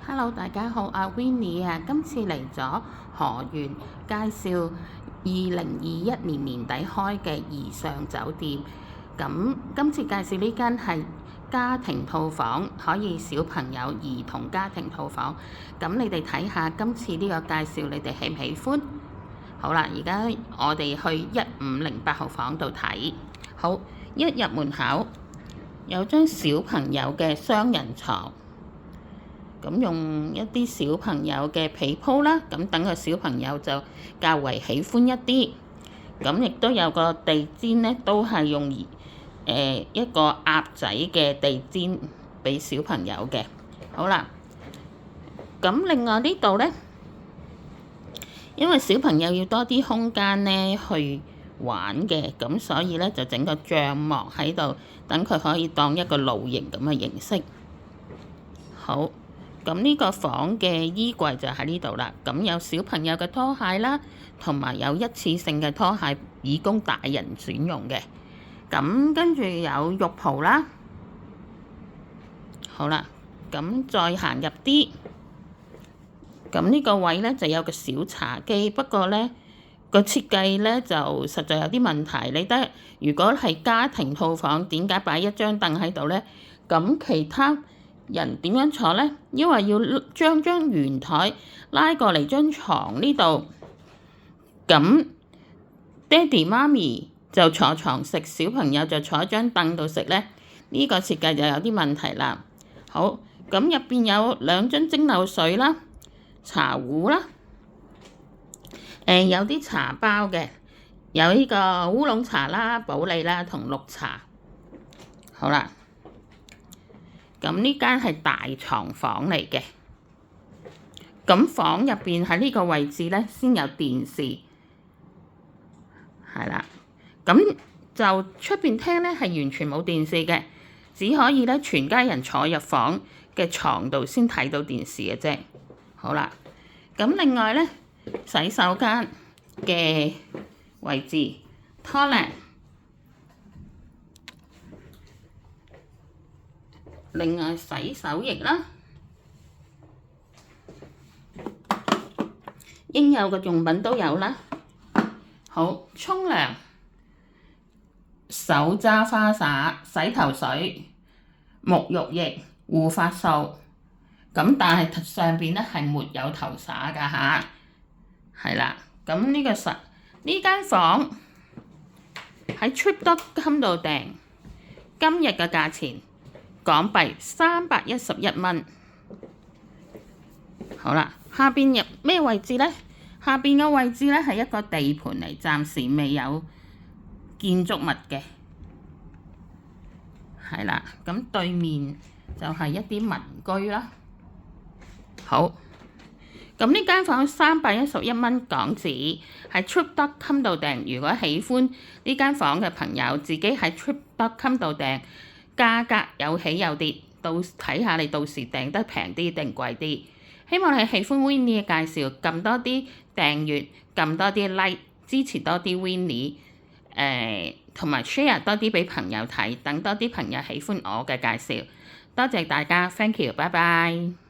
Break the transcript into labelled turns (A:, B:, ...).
A: Hello，大家好，阿 Winnie 啊，今次嚟咗河源介紹2021年年底開嘅怡尚酒店。咁今次介紹呢間係家庭套房，可以小朋友兒童家庭套房。咁你哋睇下今次呢個介紹，你哋喜唔喜歡？好啦，而家我哋去1508號房度睇。好，一入門口有張小朋友嘅雙人床。咁用一啲小朋友嘅被鋪啦，咁等個小朋友就較為喜歡一啲。咁亦都有個地氈呢，都係用一個鴨仔嘅地氈俾小朋友嘅。好啦，咁另外呢度呢，因為小朋友要多啲空間呢去玩嘅，咁所以呢就整個帳幕喺度，等佢可以當一個露營咁嘅形式。好。咁呢個房嘅衣櫃就喺呢度啦。咁有小朋友嘅拖鞋啦，同埋有一次性嘅拖鞋，以供大人選用嘅。咁跟住有浴袍啦。好啦，咁再行入啲。咁呢個位呢就有個小茶几，不過呢個設計呢就實在有啲問題。你得如果係家庭套房，點解擺一張凳喺度呢？咁其他人點樣坐呢？因為要將張圓台拉過嚟張床呢度，咁爹哋媽咪就坐床食，小朋友就坐喺張凳度食呢。呢個設計就有啲問題啦。好，咁入邊有2樽蒸餾水啦、茶壺啦，有啲茶包嘅，有呢個烏龍茶啦、保利啦同綠茶。好啦。咁呢間係大床房嚟嘅，咁房入邊喺呢個位置呢，先有電視，係啦。咁就出邊廳呢係完全冇電視嘅，只可以呢全家人坐入房嘅床度先睇到電視嘅啫。好啦，咁另外呢，洗手間嘅位置 toilet。另外洗手液啦，應有嘅用品都有啦。好，沖涼、手揸花灑、洗頭水、沐浴液、護髮素。咁但係上邊呢係沒有頭灑㗎吓，係啦。咁呢間房喺 Trip.com 度訂，今日嘅價錢港幣311蚊。好啦，下邊入咩位置呢？下邊嘅位置呢係一個地盤嚟，暫時未有建築物嘅。係啦，咁對面就係一啲民居啦。好，咁呢間房311蚊港紙，喺 Trip.com 度訂。如果喜歡呢間房嘅朋友，自己喺 Trip.com 度訂。價格有起有跌，睇下你到時訂得平啲定貴啲。希望你喜歡 Winnie 嘅介紹，撳多啲訂閱，撳多啲 like， 支持多啲 Winnie， 同埋 share 多啲俾朋友睇，等多啲朋友喜歡我嘅介紹。多謝大家 ，thank you，拜拜。